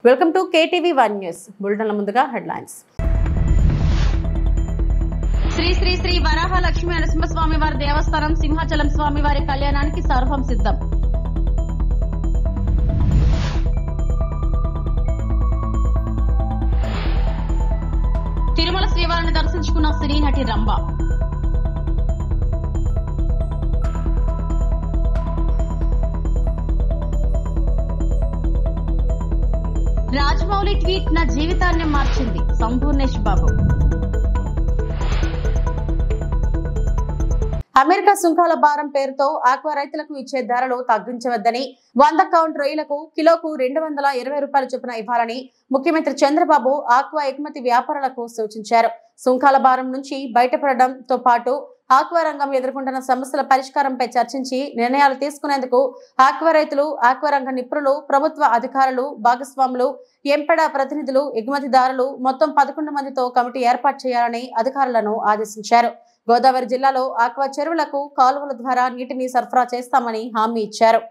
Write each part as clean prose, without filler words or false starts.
Welcome to KTV1 news బులెటిన్ల ముందుగా headlines. Shri Shri Shri వరాహ లక్ష్మీ నరసింహస్వామి వారి దేవస్థానం సింహాచలం స్వామి వారి కళ్యాణానికి సర్వం సిద్ధం. తిరుమల శ్రీవారిని దర్శించుకున్న సినీ నటి రంభ. రాజమౌళి ట్వీట్ నా జీవితాన్ని మార్చింది సంపూర్ణేష్ బాబు. అమెరికా సుంకాల భారం పేరుతో ఆక్వా రైతులకు ఇచ్చే ధరలు తగ్గించవద్దని, 100 కౌంట్ రొయ్యలకు కిలోకు 220 రూపాయలు చొప్పున ఇవ్వాలని ముఖ్యమంత్రి చంద్రబాబు ఆక్వా ఎగుమతి వ్యాపారులకు సూచించారు. సుంకాల భారం నుంచి బయటపడడంతో పాటు ఆక్వా రంగం ఎదుర్కొంటున్న సమస్యల పరిష్కారంపై చర్చించి నిర్ణయాలు తీసుకునేందుకు ఆక్వా రైతులు, ఆక్వా రంగ నిపుణులు, ప్రభుత్వ అధికారులు, భాగస్వాములు, ఎంపెడ ప్రతినిధులు, ఎగుమతిదారులు మొత్తం 11 మందితో కమిటీ ఏర్పాటు చేయాలని అధికారులను ఆదేశించారు. గోదావరి జిల్లాలో ఆక్వా చెరువులకు కాలువల ద్వారా నీటిని సరఫరా చేస్తామని హామీ ఇచ్చారు.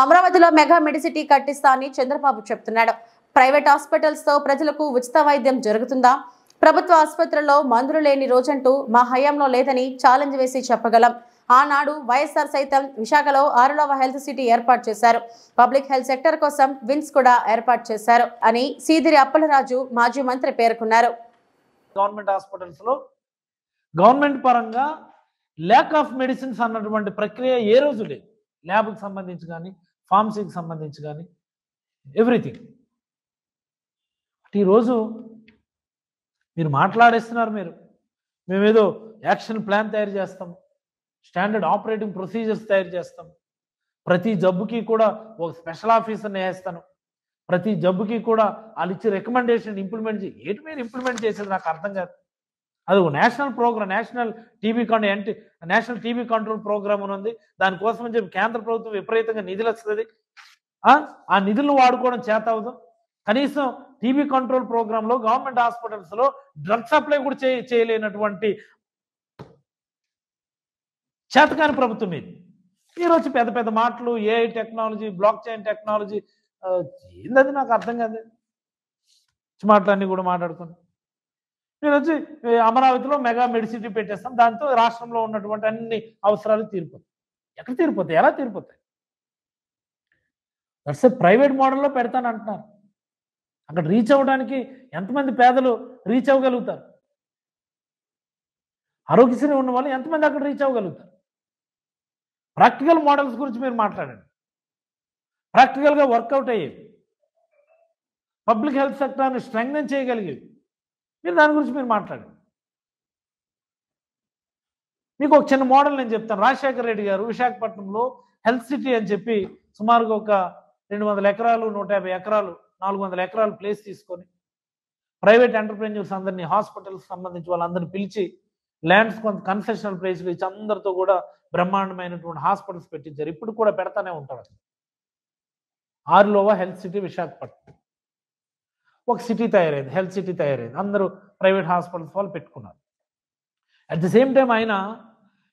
అమరావతిలో మెగా మెడిసిటీ కట్టిస్తా అని చంద్రబాబు చెప్తున్నాడు. ప్రైవేట్ హాస్పిటల్స్ తో ప్రజలకు ఉచిత వైద్యం జరుగుతుందా? ప్రభుత్వ ఆసుపత్రుల్లో మందులు లేని రోజంటూ మా హయాంలో లేదని ఛాలెంజ్ వేసి చెప్పగలం. ఆనాడు వైఎస్ఆర్ సైతం విశాఖలో 6వ హెల్త్ సిటీ ఏర్పాటు చేశారు. పబ్లిక్ హెల్త్ సెక్టర్ కోసం విన్స్ కూడా ఏర్పాటు చేశారు అని సీదిరి అప్పలరాజు మాజీ మంత్రి పేర్కొన్నారు. గవర్నమెంట్ హాస్పిటల్స్ లో గవర్నమెంట్ పరంగా ల్యాక్ ఆఫ్ మెడిసిన్స్ అన్నటువంటి ప్రక్రియ ఏ రోజు లేదు. ల్యాబ్కి సంబంధించి కానీ, ఫార్మసీకి సంబంధించి కానీ, ఎవ్రీథింగ్. ఈరోజు మీరు మాట్లాడేస్తున్నారు. మేమేదో యాక్షన్ ప్లాన్ తయారు చేస్తాం, స్టాండర్డ్ ఆపరేటింగ్ ప్రొసీజర్స్ తయారు చేస్తాం, ప్రతి జబ్బుకి కూడా ఒక స్పెషల్ ఆఫీసర్ని వేస్తాను, ప్రతి జబ్బుకి కూడా వాళ్ళు ఇచ్చే రికమెండేషన్ ఇంప్లిమెంట్ చేసి ఏంటి మీరు ఇంప్లిమెంట్ చేసేది నాకు అర్థం కాదు. అది national programme, national TB control programme అని ఉంది. దానికోసం అని చెప్పి కేంద్ర ప్రభుత్వం విపరీతంగా నిధులు వస్తుంది. ఆ నిధులను వాడుకోవడం చేత అవదు. కనీసం టీబీ కంట్రోల్ ప్రోగ్రామ్ లో గవర్నమెంట్ హాస్పిటల్స్ లో డ్రగ్ సప్లై కూడా చేయలేనటువంటి చేతకాని ప్రభుత్వం ఇది. ఈరోజు పెద్ద పెద్ద మాటలు, AI technology, block chain technology, ఏందది నాకు అర్థం కాదు. మాటలన్నీ కూడా మాట్లాడుకున్నాను. నేను వచ్చి అమరావతిలో మెగా మెడిసిటీ పెట్టేస్తాం, దాంతో రాష్ట్రంలో ఉన్నటువంటి అన్ని అవసరాలు తీరిపోతాయి. ఎక్కడ తీరిపోతాయి? ఎలా తీరిపోతాయి? దట్స్ ప్రైవేట్ మోడల్లో పెడతాను అంటున్నారు. అక్కడ రీచ్ అవ్వడానికి ఎంతమంది పేదలు రీచ్ అవ్వగలుగుతారు? ఆరోగ్యశ్రీ ఉన్న వాళ్ళు ఎంతమంది అక్కడ రీచ్ అవ్వగలుగుతారు? ప్రాక్టికల్ మోడల్స్ గురించి మీరు మాట్లాడండి. ప్రాక్టికల్గా వర్కౌట్ అయ్యేవి, పబ్లిక్ హెల్త్ సెక్టార్ని స్ట్రెంగ్థెన్ చేయగలిగేవి, మీరు దాని గురించి మీరు మాట్లాడండి. మీకు ఒక చిన్న మోడల్ నేను చెప్తాను. రాజశేఖర రెడ్డి గారు విశాఖపట్నంలో హెల్త్ సిటీ అని చెప్పి సుమారుగా ఒక 200 ఎకరాలు, 150 ఎకరాలు, 400 ఎకరాలు ప్లేస్ తీసుకొని ప్రైవేట్ ఎంటర్ప్రెన్యూర్స్ అందరినీ, హాస్పిటల్స్ సంబంధించి వాళ్ళందరినీ పిలిచి ల్యాండ్స్ కొంత కన్సెషనల్ ప్రైస్లు ఇచ్చి అందరితో కూడా బ్రహ్మాండమైనటువంటి హాస్పిటల్స్ పెట్టించారు. ఇప్పుడు కూడా పెడతానే ఉంటారు. ఆర్లోవా హెల్త్ సిటీ విశాఖపట్నం ఒక సిటీ తయారైంది, హెల్త్ సిటీ తయారైంది. అందరూ ప్రైవేట్ హాస్పిటల్స్ వాళ్ళు పెట్టుకున్నారు. అట్ ది సేమ్ టైం ఆయన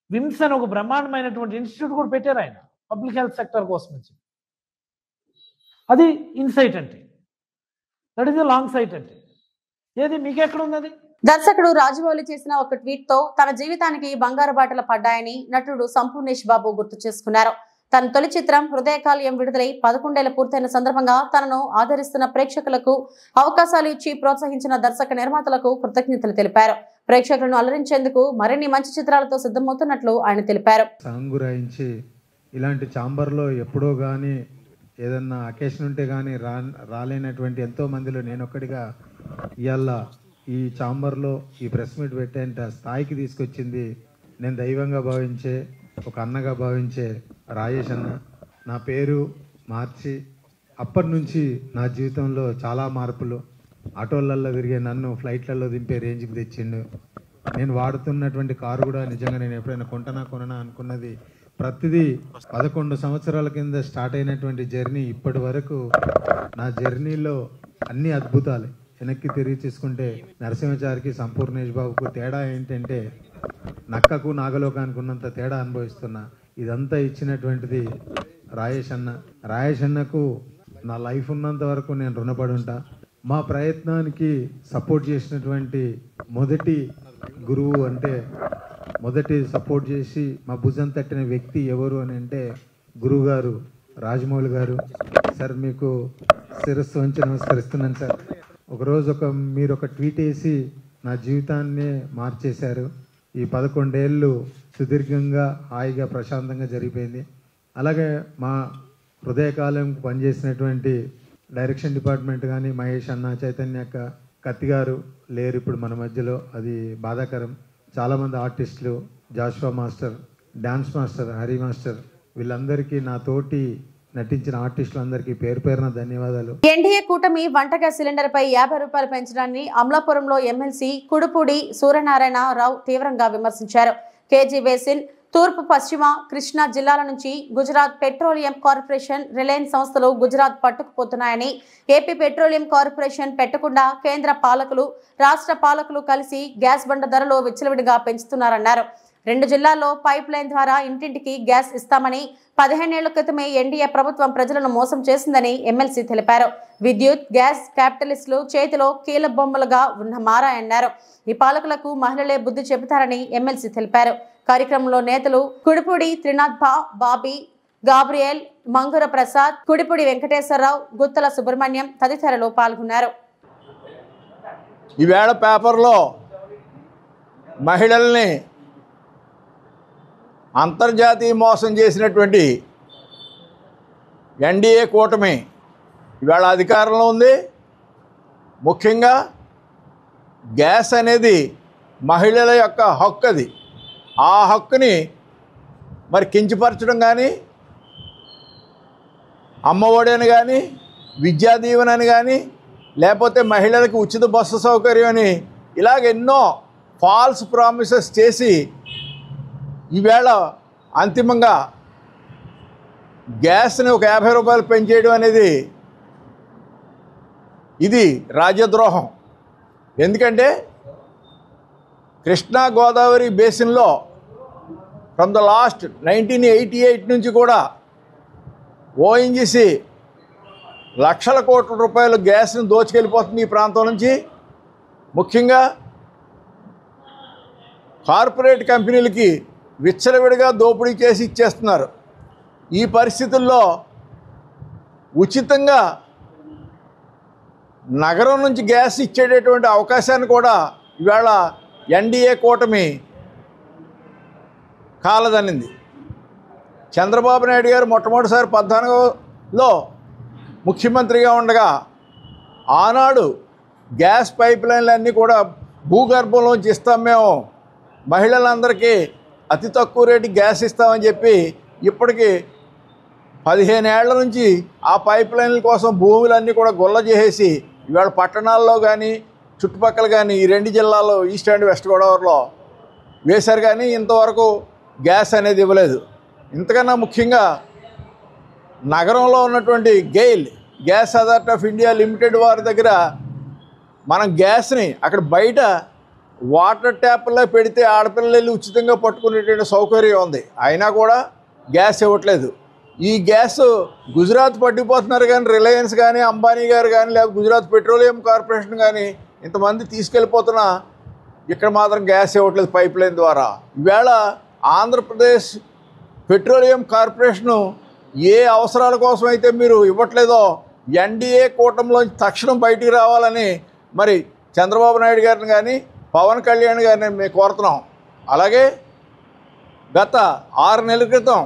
విమ్స్ అని ఒక బ్రహ్మాండమైనటువంటి ఇన్స్టిట్యూట్ కూడా పెట్టారు ఆయన పబ్లిక్ హెల్త్ సెక్టర్ కోసం నుంచి. అది ఇన్సైట్ అంటే, that is the long site అంటే. ఏది మీకెక్కడ ఉంది అది? దర్శకుడు రాజమౌళి చేసిన ఒక ట్వీట్ తో తన జీవితానికి బంగారు బాటలు పడ్డాయని నటుడు సంపూర్ణేష్ బాబు గుర్తు చేసుకున్నారు. తన తొలి చిత్రం హృదయకాల్యం విడుదలై 11 ఏళ్లు పూర్తయిన సందర్భంగా తనను ఆదరిస్తున్న ప్రేక్షకులకు అవకాశాలు ఇచ్చి ప్రోత్సహించిన దర్శక నిర్మాతలకు కృతజ్ఞతలు తెలిపారు. ప్రేక్షకులను అలరించేందుకు మరిన్ని మంచి చిత్రాలతో సిద్ధమవుతున్నట్లు ఆయన తెలిపారు. సంగురాయించి ఇలాంటి ఛాంబర్లో ఎప్పుడో కానీ ఏదన్నా అకేషన్ ఉంటే కానీ రాలేనటువంటి ఎంతో మందిలో నేను ఒక్కడిగా ఇవాళ ఈ ఛాంబర్లో ఈ ప్రెస్ మీట్ పెట్టేంత స్థాయికి తీసుకొచ్చింది నేను దైవంగా భావించే, ఒక అన్నగా భావించే రాజేష్ అన్న. నా పేరు మార్చి అప్పటి నుంచి నా జీవితంలో చాలా మార్పులు. ఆటోలలో తిరిగే నన్ను ఫ్లైట్లలో దింపే రేంజ్కి తెచ్చిండు. నేను వాడుతున్నటువంటి కారు కూడా నిజంగా నేను ఎప్పుడైనా కొననా అనుకున్నది ప్రతిదీ 11 సంవత్సరాల కింద స్టార్ట్ అయినటువంటి జర్నీ ఇప్పటి వరకు నా జర్నీలో అన్ని అద్భుతాలే. వెనక్కి తిరిగి తీసుకుంటే నరసింహాచారికి సంపూర్ణేష్ బాబుకు తేడా ఏంటంటే నక్కకు నాగలోకానికి ఉన్నంత తేడా అనుభవిస్తున్నా. ఇదంతా ఇచ్చినటువంటిది రాజేష్ అన్న. రాజేష్ అన్నకు నా లైఫ్ ఉన్నంత వరకు నేను రుణపడి ఉంటా. మా ప్రయత్నానికి సపోర్ట్ చేసినటువంటి మొదటి గురువు అంటే, మొదటి సపోర్ట్ చేసి మా భుజం తట్టిన వ్యక్తి ఎవరు అని అంటే గురువు గారు రాజమౌళి గారు. సార్ మీకు శిరస్సు వంచి నమస్కరిస్తున్నాను సార్. ఒకరోజు మీరు ఒక ట్వీట్ వేసి నా జీవితాన్నే మార్చేశారు. ఈ 11 ఏళ్ళు సుదీర్ఘంగా హాయిగా ప్రశాంతంగా జరిగిపోయింది. అలాగే మా హృదయకాలం పనిచేసినటువంటి డైరెక్షన్ డిపార్ట్మెంట్ కానీ మహేష్ అన్న, చైతన్య అక్క, కత్తి గారు లేరు ఇప్పుడు మన మధ్యలో, అది బాధాకరం. చాలామంది ఆర్టిస్టులు, Joshua master, dance master, Hari master, వీళ్ళందరికీ నా తోటి నటించిన ఆర్టిస్టులందరికీ పేరు పేరున ధన్యవాదాలు. ఎన్డీఏ కూటమి వంట గ్యాస్ సిలిండర్ పై 50 రూపాయలు పెంచడాన్ని అమలాపురంలో ఎమ్మెల్సీ కుడుపూడి సూర్యనారాయణ రావు తీవ్రంగా విమర్శించారు. కేజీ బేసిన్, తూర్పు పశ్చిమ కృష్ణా జిల్లాల నుంచి గుజరాత్ పెట్రోలియం కార్పొరేషన్, రిలయన్స్ సంస్థలు గుజరాత్ పట్టుకుపోతున్నాయని, ఏపీ పెట్రోలియం కార్పొరేషన్ పెట్టకుండా కేంద్ర పాలకులు, రాష్ట్ర పాలకులు కలిసి గ్యాస్ బండ ధరలు విచ్చలవిడిగా పెంచుతున్నారన్నారు. 2 జిల్లాల్లో పైప్ లైన్ ద్వారా ఇంటింటికి గ్యాస్ ఇస్తామని 15 ఏళ్ల క్రితమే ఎన్డీఏ ప్రభుత్వం ప్రజలను మోసం చేసిందని ఎమ్మెల్సీ తెలిపారు. విద్యుత్, గ్యాస్ క్యాపిటలిస్టులు చేతిలో కీల బొమ్మలుగా మారాయన్నారు. ఈ పాలకులకు మహిళలే బుద్ధి చెబుతారని ఎమ్మెల్సీ తెలిపారు. కార్యక్రమంలో నేతలు కుడిపూడి త్రినాథ్ బాబీ, గాబ్రియల్, మంగుర ప్రసాద్, కుడిపూడి వెంకటేశ్వరరావు, గుత్తల సుబ్రహ్మణ్యం తదితరులు పాల్గొన్నారు. ఈవేళ పేపర్లో మహిళల్ని అంతర్జాతీయ మోసం చేసినటువంటి ఎన్డీఏ కూటమి ఇవాళ అధికారంలో ఉంది. ముఖ్యంగా గ్యాస్ అనేది మహిళల యొక్క హక్కు. అది ఆ హక్కుని మరి కించపరచడం కానీ, అమ్మఒడి అని కానీ, విద్యా దీవెన అని కానీ, లేకపోతే మహిళలకు ఉచిత బస్సు సౌకర్యం అని ఇలాగ ఎన్నో ఫాల్స్ ప్రామిసెస్ చేసి ఈవేళ అంతిమంగా గ్యాస్ని ఒక 50 రూపాయలు పెంచేయడం అనేది ఇది రాజ్యద్రోహం. ఎందుకంటే కృష్ణా గోదావరి బేసిన్లో ఫ్రమ్ ద లాస్ట్ 1988 నుంచి కూడా ఓఎన్జీసీ లక్షల కోట్ల రూపాయలు గ్యాస్ని దోచుకెళ్ళిపోతుంది ఈ ప్రాంతం నుంచి. ముఖ్యంగా కార్పొరేట్ కంపెనీలకి విచ్చలవిడిగా దోపిడీ చేసి ఇచ్చేస్తున్నారు. ఈ పరిస్థితుల్లో ఉచితంగా నగరం నుంచి గ్యాస్ ఇచ్చేటటువంటి అవకాశాన్ని కూడా ఇవాళ ఎన్డీఏ కూటమి కాలదన్నింది. చంద్రబాబు నాయుడు గారు మొట్టమొదటిసారి 14లో ముఖ్యమంత్రిగా ఉండగా ఆనాడు గ్యాస్ పైప్ లైన్లన్నీ కూడా భూగర్భంలోంచి ఇస్తాం, మేము మహిళలందరికీ అతి తక్కువ రేటు గ్యాస్ ఇస్తామని చెప్పి ఇప్పటికీ 15 ఏళ్ల నుంచి ఆ పైప్ లైన్ల కోసం భూములన్నీ కూడా గొల్ల చేసేసి ఇవాళ పట్టణాల్లో కానీ చుట్టుపక్కల కానీ ఈ 2 జిల్లాల్లో ఈస్ట్ అండ్ వెస్ట్ గోదావరిలో వేశారు కానీ ఇంతవరకు గ్యాస్ అనేది ఇవ్వలేదు. ఇంతకన్నా ముఖ్యంగా నగరంలో ఉన్నటువంటి GAIL gas authority of India limited వారి దగ్గర మనం గ్యాస్ని అక్కడ బయట వాటర్ ట్యాప్లో పెడితే ఆడపిల్లలు వెళ్ళి ఉచితంగా పట్టుకునేటువంటి సౌకర్యం ఉంది, అయినా కూడా గ్యాస్ ఇవ్వట్లేదు. ఈ గ్యాస్ గుజరాత్ పట్టిపోతున్నారు కానీ రిలయన్స్ కానీ అంబానీ గారు కానీ లేకపోతే గుజరాత్ పెట్రోలియం కార్పొరేషన్ కానీ ఇంతమంది తీసుకెళ్ళిపోతున్నా ఇక్కడ మాత్రం గ్యాస్ ఇవ్వట్లేదు పైప్ లైన్ ద్వారా. ఈవేళ ఆంధ్రప్రదేశ్ పెట్రోలియం కార్పొరేషను ఏ అవసరాల కోసం అయితే మీరు ఇవ్వట్లేదో ఎన్డీఏ కూటమిలోంచి తక్షణం బయటికి రావాలని మరి చంద్రబాబు నాయుడు గారిని కానీ పవన్ కళ్యాణ్ గారిని మేము కోరుతున్నాం. అలాగే గత 6 నెలల క్రితం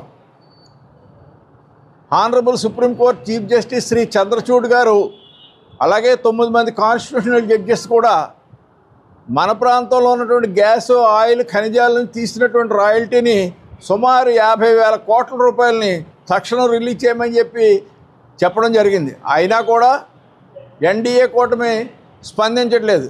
honourable supreme court chief justice Shri Chandrachud గారు అలాగే 9 మంది కాన్స్టిట్యూషనల్ జడ్జెస్ కూడా మన ప్రాంతంలో ఉన్నటువంటి గ్యాస్ ఆయిల్ ఖనిజాల నుంచి తీసినటువంటి రాయల్టీని సుమారు 50,000 కోట్ల రూపాయలని తక్షణం రిలీజ్ చేయమని చెప్పడం జరిగింది. అయినా కూడా ఎన్డీఏ కూటమి స్పందించట్లేదు.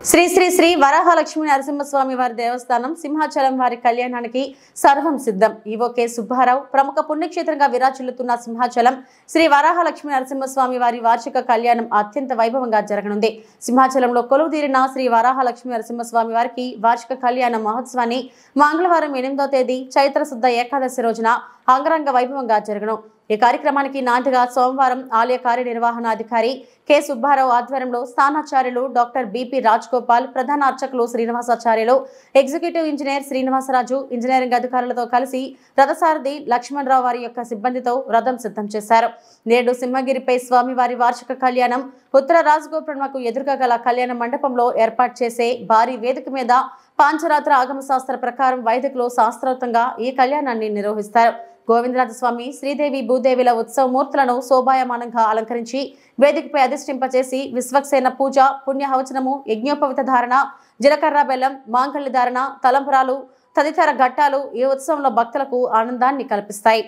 శ్రీ శ్రీ శ్రీ వరాహలక్ష్మి నరసింహస్వామి వారి దేవస్థానం సింహాచలం వారి కళ్యాణానికి సర్వం సిద్ధం. ఈవోకే సుబ్బారావు ప్రముఖ పుణ్యక్షేత్రంగా విరాజిల్లుతున్న సింహాచలం శ్రీ వరాహలక్ష్మి నరసింహస్వామి వారి వార్షిక కళ్యాణం అత్యంత వైభవంగా జరగనుంది. సింహాచలంలో కొలువుదీరిన శ్రీ వరాహలక్ష్మి నరసింహస్వామి వారికి వార్షిక కళ్యాణ మహోత్సవాన్ని మంగళవారం 8వ తేదీ చైత్ర శుద్ధ ఏకాదశి రోజున అంగరంగ వైభవంగా జరగను. ఈ కార్యక్రమానికి నాందిగా సోమవారం ఆలయ కార్యనిర్వహణాధికారి కె సుబ్బారావు ఆధ్వర్యంలో స్థానాచార్యులు డాక్టర్ బిపి రాజ్గోపాల్, ప్రధాన అర్చకులు Srinivasacharyulu, executive engineer Srinivasaraju, engineering అధికారులతో కలిసి రథసారథి లక్ష్మణరావు వారి యొక్క సిబ్బందితో రథం సిద్ధం చేశారు. నేడు సింహగిరిపై స్వామివారి వార్షిక కళ్యాణం ఉత్తర రాజగోపురంకు ఎదురుగా గల కళ్యాణ మండపంలో ఏర్పాటు చేసే భారీ వేదిక మీద పాంచరాత్ర ఆగమ శాస్త్ర ప్రకారం వైదికులు శాస్త్రోక్తంగా ఈ కళ్యాణాన్ని నిర్వహిస్తారు. గోవిందరాజస్వామి, శ్రీదేవి, భూదేవిల ఉత్సవ మూర్తులను శోభాయమానంగా అలంకరించి వేదికపై అధిష్ఠింపచేసి విశ్వక్సేన పూజ, పుణ్యహవచనము, యజ్ఞోపవిత ధారణ, జీలకర్ర బెల్లం, మాంగళ్య ధారణ, తలంపురాలు తదితర ఘట్టాలు ఈ ఉత్సవంలో భక్తులకు ఆనందాన్ని కల్పిస్తాయి.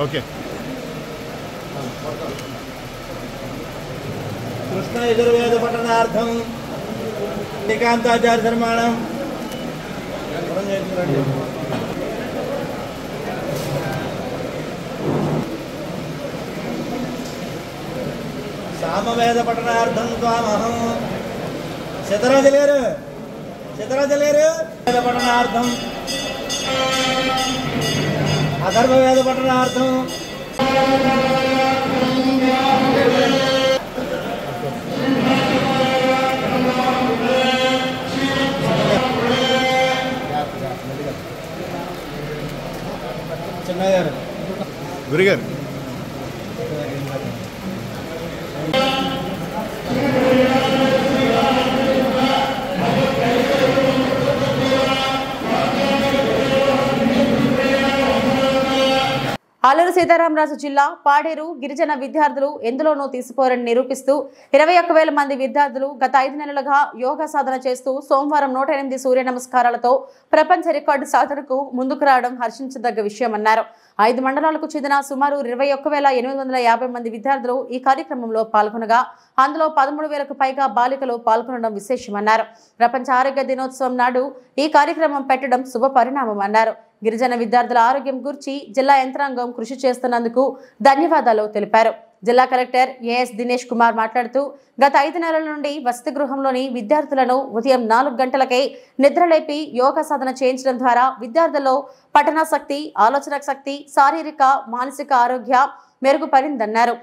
ఓకే. కృష్ణ యజుర్వేద పఠనార్థం ఏకాంతాచార్య నిర్మాణం సామవేద పఠనార్థం త్వామహం శతరాజలేరు వేద పఠనార్థం అథర్వవేద పఠనార్థం చిన్నగారు గురిగారు అల్లూరు సీతారామరాజు జిల్లా పాడేరు గిరిజన విద్యార్థులు ఎందులోనూ తీసిపోరని నిరూపిస్తూ 21,000 మంది విద్యార్థులు గత 5 నెలలుగా యోగా సాధన చేస్తూ సోమవారం 108 సూర్య నమస్కారాలతో ప్రపంచ రికార్డు సాధనకు ముందుకు రావడం హర్షించదగ్గ విషయమన్నారు. 5 మండలాలకు చెందిన సుమారు 21,850 మంది విద్యార్థులు ఈ కార్యక్రమంలో పాల్గొనగా అందులో 13,000కు పైగా బాలికలు పాల్గొనడం విశేషమన్నారు. ప్రపంచ ఆరోగ్య దినోత్సవం నాడు ఈ కార్యక్రమం పెట్టడం శుభ పరిణామమన్నారు. గిరిజన విద్యార్థుల ఆరోగ్యం గురించి జిల్లా యంత్రాంగం కృషి చేస్తున్నందుకు ధన్యవాదాలు తెలిపారు. జిల్లా కలెక్టర్ ఏఎస్ దినేష్ కుమార్ మాట్లాడుతూ గత 5 నెలల నుండి వసతి గృహంలోని విద్యార్థులను ఉదయం 4 గంటలకే నిద్రలేపి యోగా సాధన చేయించడం ద్వారా విద్యార్థుల్లో పఠనాసక్తి, ఆలోచన శక్తి, శారీరక, మానసిక ఆరోగ్య మెరుగుపడిందన్నారు.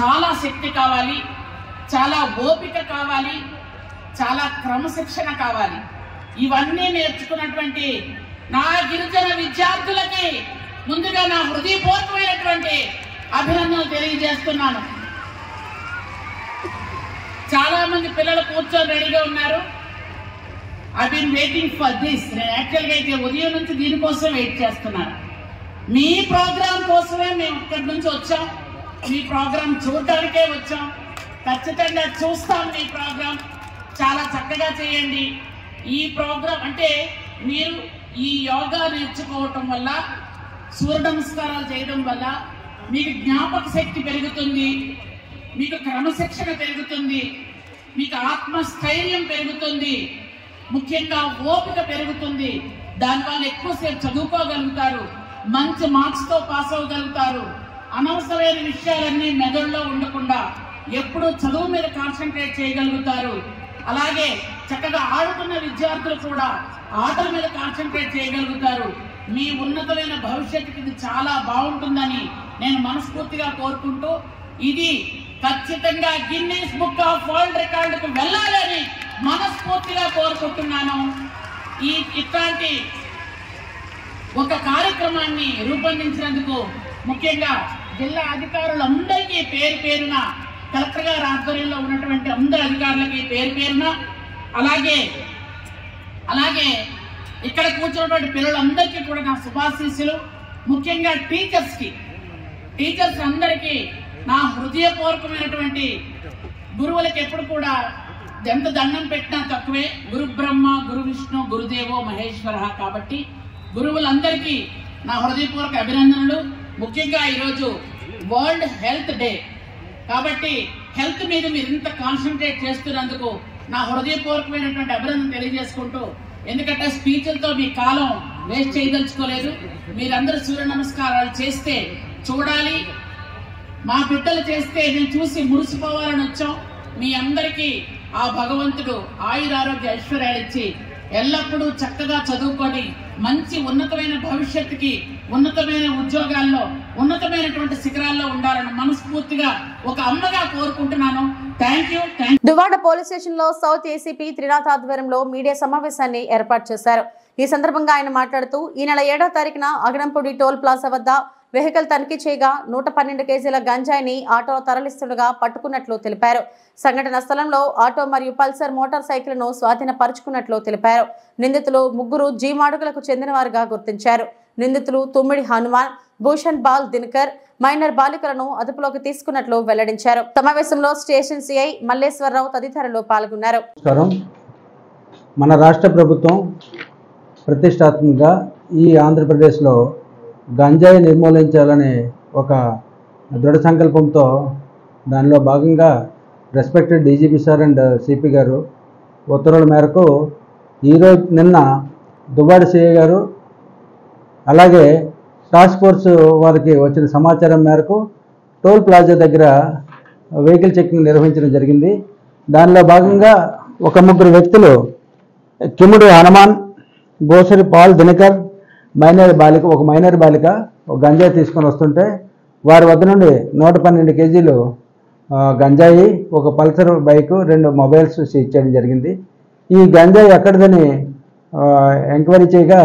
చాలా శక్తి కావాలి, చాలా ఓపిక కావాలి, చాలా క్రమశిక్షణ కావాలి. ఇవన్నీ నేర్చుకున్నటువంటి నా గిరిజన విద్యార్థులకి ముందుగా నా హృదయపూర్వకమైనటువంటి అభినందనలు తెలియజేస్తున్నాను. చాలా మంది పిల్లలు కూర్చొని రెడీగా ఉన్నారు. I been waiting for this. నేను యాక్చువల్గా అయితే ఉదయం నుంచి దీనికోసం వెయిట్ చేస్తున్నాను. మీ ప్రోగ్రాం కోసమే మేము ఇక్కడి నుంచి వచ్చాం. మీ ప్రోగ్రాం చూడటానికే వచ్చాం. ఖచ్చితంగా చూస్తాం మీ ప్రోగ్రాం. చాలా చక్కగా చేయండి. ఈ ప్రోగ్రాం అంటే మీరు ఈ యోగా నేర్చుకోవటం వల్ల, సూర్య నమస్కారాలు చేయడం వల్ల మీకు జ్ఞాపక శక్తి పెరుగుతుంది, మీకు క్రమశిక్షణ పెరుగుతుంది, మీకు ఆత్మస్థైర్యం పెరుగుతుంది, ముఖ్యంగా ఓపిక పెరుగుతుంది. దానివల్ల ఎక్కువసేపు చదువుకోగలుగుతారు, మంచి మార్క్స్ తో పాస్ అవ్వగలుగుతారు. అనవసరమైన విషయాలన్నీ మెదడులో ఉండకుండా ఎప్పుడూ చదువు మీద కాన్సన్ట్రేట్ చేయగలుగుతారు. అలాగే చక్కగా ఆడుతున్న విద్యార్థులు కూడా ఆటల మీద కాన్సన్ట్రేట్ చేయగలుగుతారు. మీ ఉన్నతమైన భవిష్యత్తుకి ఇది చాలా బాగుంటుందని నేను మనస్ఫూర్తిగా కోరుకుంటూ, ఇది ఖచ్చితంగా గిన్నీస్ బుక్ ఆఫ్ వరల్డ్ రికార్డుకు వెళ్ళాలని మనస్ఫూర్తిగా కోరుకుంటున్నాను. ఇట్లాంటి ఒక కార్యక్రమాన్ని రూపొందించినందుకు ముఖ్యంగా జిల్లా అధికారులందరికీ పేరు పేరున, కలెక్టర్ గారి ఆధ్వర్యంలో ఉన్నటువంటి అందరి అధికారులకి పేరు పేరున, అలాగే ఇక్కడ కూర్చున్నటువంటి పిల్లలందరికీ కూడా నా శుభాశీస్సులు. ముఖ్యంగా టీచర్స్ అందరికీ నా హృదయపూర్వకమైనటువంటి, గురువులకు ఎప్పుడు కూడా ఎంత దండం పెట్టినా తక్కువే. గురు బ్రహ్మ గురు విష్ణు గురుదేవో మహేశ్వర. కాబట్టి గురువులందరికీ నా హృదయపూర్వక అభినందనలు. ముఖ్యంగా ఈరోజు వరల్డ్ హెల్త్ డే కాబట్టి హెల్త్ మీద మీరు ఇంత కాన్సన్ట్రేట్ చేస్తున్నందుకు నా హృదయపూర్వకమైనటువంటి అభినందన తెలియజేసుకుంటూ, ఎందుకంటే స్పీచ్లతో మీ కాలం వేస్ట్ చేయదలుచుకోలేదు. మీరందరూ సూర్య నమస్కారాలు చేస్తే చూడాలి, మా బిడ్డలు చేస్తే నేను చూసి మురిసిపోవాలని వచ్చాం. మీ అందరికీ ఆ భగవంతుడు ఆయురారోగ్య ఐశ్వర్యాలు ఇచ్చి ఎల్లప్పుడూ చక్కగా చదువుకొని మంచి ఉన్నతమైన భవిష్యత్తుకి, ఉన్నతమైన ఉద్యోగాల్లో, ఉన్నతమైనటువంటి శిఖరాల్లో ఉండాలని మనస్ఫూర్తిగా ఒక అమ్మగా కోరుకుంటున్నాను. Thank you. Duvvada police station లో సౌత్ ఏసీపీ త్రినాథ్ ఆధ్వర్యంలో మీడియా సమావేశాన్ని ఏర్పాటు చేశారు. ఈ సందర్భంగా ఆయన మాట్లాడుతూ, ఈ నెల 7వ తారీఖున అగనంపూడి టోల్ ప్లాజా వద్ద వెహికల్ తనిఖీ చేయగా 112 కేజీల గంజాయిని ఆటో తరలిస్తుండగా పట్టుకున్నట్లు తెలిపారు. సంఘటన స్థలంలో ఆటో మరియు పల్సర్ మోటార్ సైకిల్ను స్వాధీనపరుచుకున్నట్లు తెలిపారు. నిందితులు 3 జీమాడుగులకు చెందినవారుగా గుర్తించారు. నిందితులు తుమ్మిడి హనుమాన్, భూషణ్ బాల్, దినకర్ మైనర్ బాలికలను అదుపులోకి తీసుకున్నట్లు వెల్లడించారు. సమావేశంలో స్టేషన్ సిఐ మల్లేశ్వరరావు తదితరులు పాల్గొన్నారు. మన రాష్ట్ర ప్రభుత్వం ప్రతిష్టాత్మకంగా ఈ ఆంధ్రప్రదేశ్లో గంజాయి నిర్మూలించాలనే ఒక దృఢ సంకల్పంతో దానిలో భాగంగా respected DGP sir and CP గారు ఉత్తర్వుల మేరకు నిన్న దువ్వాడ సిఐ గారు అలాగే టాస్క్ ఫోర్స్ వారికి వచ్చిన సమాచారం మేరకు టోల్ ప్లాజా దగ్గర వెహికల్ చెకింగ్ నిర్వహించడం జరిగింది. దానిలో భాగంగా ఒక 3 వ్యక్తులు కిముడి హనుమాన్, గోసరి పాల్, దినకర్ ఒక మైనర్ బాలిక ఒక గంజాయి తీసుకొని వస్తుంటే వారి వద్ద నుండి 112 కేజీలు గంజాయి, ఒక పల్సర్ బైక్, 2 మొబైల్స్ సీజ్ చేయడం జరిగింది. ఈ గంజాయి ఎక్కడిదని ఎంక్వైరీ చేయగా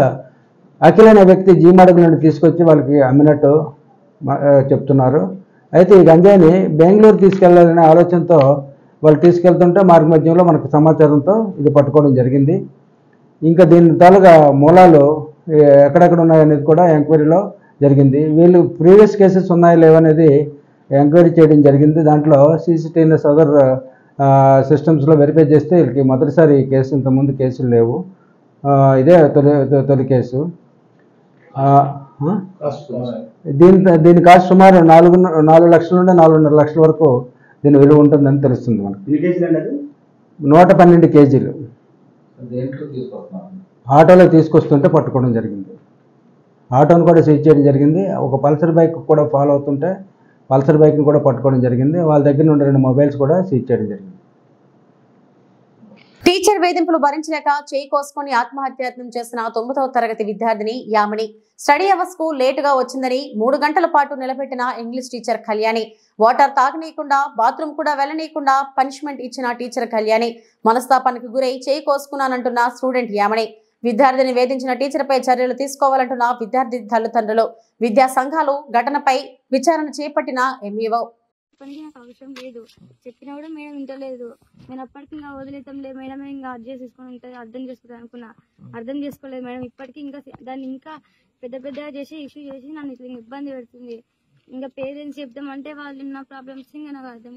అఖిల్ అనే వ్యక్తి జీమాడుగు నుండి తీసుకొచ్చి వాళ్ళకి అమ్మినట్టు చెప్తున్నారు. అయితే ఈ గంజాయిని బెంగళూరు తీసుకెళ్లాలనే ఆలోచనతో వాళ్ళు తీసుకెళ్తుంటే మార్గ మధ్యంలో మనకు సమాచారంతో ఇది పట్టుకోవడం జరిగింది. ఇంకా దీని తాలూగా మూలాలు ఎక్కడెక్కడ ఉన్నాయనేది కూడా ఎంక్వైరీలో జరిగింది. వీళ్ళు ప్రీవియస్ కేసెస్ ఉన్నాయో లేవనేది ఎంక్వైరీ చేయడం జరిగింది. దాంట్లో సీసీటీవీఎస్ అదర్ సిస్టమ్స్లో వెరిఫై చేస్తే వీళ్ళకి మొదటిసారి కేసు, ఇంతకుముందు కేసులు లేవు. ఇదే తొలి కేసు. దీని కాస్ట్ సుమారు 4 లక్షల నుండి 4.5 లక్షల వరకు దీని విలువ ఉంటుందని తెలుస్తుంది మనకు. 112 కేజీలు ఆటోలో తీసుకొస్తుంటే పట్టుకోవడం జరిగింది. ఆటోను కూడా సీజ్ చేయడం జరిగింది. ఒక పల్సర్ బైక్ కూడా ఫాలో అవుతుంటే పల్సర్ బైక్ని కూడా పట్టుకోవడం జరిగింది. వాళ్ళ దగ్గర నుండి 2 మొబైల్స్ కూడా సీజ్ చేయడం జరిగింది. టీచర్ వేధింపులు భరించలేక చేయి కోసుకొని ఆత్మహత్యాయత్నం చేసిన 9వ తరగతి విద్యార్థిని యామిని స్టడీ అవర్స్ కు లేటుగా వచ్చిందని 3 గంటల పాటు నిలబెట్టిన ఇంగ్లీష్ టీచర్ కళ్యాణి వాటర్ తాగనీయకుండా బాత్రూమ్ కూడా వెళ్ళనీయకుండా పనిష్మెంట్ ఇచ్చిన టీచర్ కళ్యాణి మనస్తాపానికి గురై చేయి కోసుకున్నానంటున్న స్టూడెంట్ యామిని విద్యార్థిని వేధించిన టీచర్పై చర్యలు తీసుకోవాలంటున్న విద్యార్థి తల్లిదండ్రులు విద్యా సంఘాలు ఘటనపై విచారణ చేపట్టిన ఎంఈఓ నాకు అవసరం లేదు చెప్పినా కూడా మేడం వింటలేదు నేను అప్పటికి ఇంకా వదిలేతాంలే మేడం ఇంకా అడ్జస్ట్ చేసుకుని ఉంటుంది అర్థం చేసుకుంటాను అనుకున్నా అర్థం చేసుకోలేదు మేడం ఇప్పటికీ ఇంకా దాన్ని ఇంకా పెద్దగా చేసి ఇష్యూ చేసి నన్ను ఇట్లా ఇబ్బంది పెడుతుంది ఇంకా పేరెంట్స్ చెప్తామంటే వాళ్ళు ఉన్న ప్రాబ్లమ్స్ ఇంకా నాకు అర్థం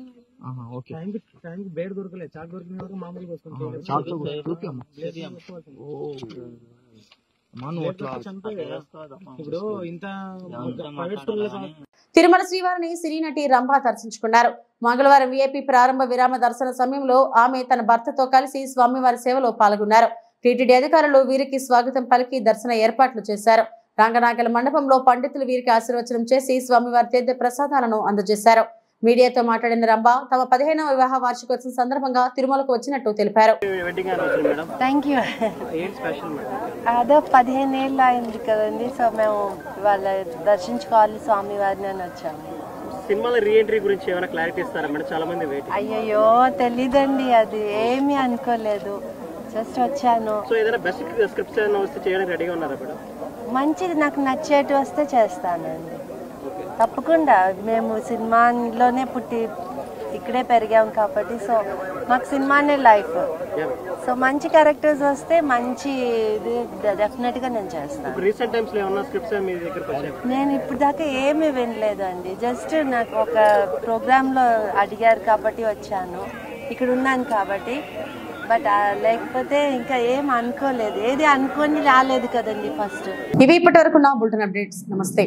తిరుమల శ్రీవారిని సినీ నటి రంభ దర్శించుకున్నారు. మంగళవారం వీఐపీ ప్రారంభ విరామ దర్శన సమయంలో ఆమె తన భర్తతో కలిసి స్వామివారి సేవలో పాల్గొన్నారు. టీటీడీ అధికారులు వీరికి స్వాగతం పలికి దర్శన ఏర్పాట్లు చేశారు. రంగనాయకుల మండపంలో పండితులు వీరికి ఆశీర్వచనం చేసి స్వామివారి తీర్థ ప్రసాదాలను అందజేశారు. మీడియాతో మాట్లాడిన రంభ తమ 15వ వివాహ వార్షికోత్సవం సందర్భంగా తిరుమలకు వచ్చినట్టు తెలిపారు. అదో 15 ఏళ్ళు అయింది కదండి, సో మేము వాళ్ళ దర్శించుకోవాలి స్వామి వారిని అని వచ్చాము. సినిమాల రీఎంట్రీ గురించి ఏమైనా క్లారిటీ ఇస్తారా మేడం? చాలా మంది వెయిటింగ్. అయ్యో తెలీదండి, అది ఏమీ అనుకోలేదు, జస్ట్ వచ్చాను. సో ఏదైనా బెస్ట్ స్క్రిప్ట్స్ ఏమైనా వస్తే చేయడానికి రెడీగా ఉన్నారా మేడం? మంచిది, నాకు నచ్చేటి వస్తే చేస్తానండి తప్పకుండా. మేము సినిమాలోనే పుట్టి ఇక్కడే పెరిగాం కాబట్టి సో మాకు సినిమానే లైఫ్. సో మంచి క్యారెక్టర్స్ వస్తే మంచి డెఫినెట్ గా నేను చేస్తాను. రీసెంట్ టైమ్స్ లో ఏమన్నా స్క్రిప్ట్స్ మీ దగ్గరికి వచ్చాయా? నేను ఇప్పుడు దాకా ఏమీ వినలేదండి, జస్ట్ నాకు ఒక ప్రోగ్రామ్ లో అడిగారు కాబట్టి వచ్చాను, ఇక్కడ ఉన్నాను కాబట్టి. బట్ లేకపోతే ఇంకా ఏం అనుకోలేదు, ఏది అనుకొని రాలేదు కదండి ఫస్ట్. ఇవి ఇప్పటి వరకు నా బులెటిన్ అప్డేట్స్. నమస్తే.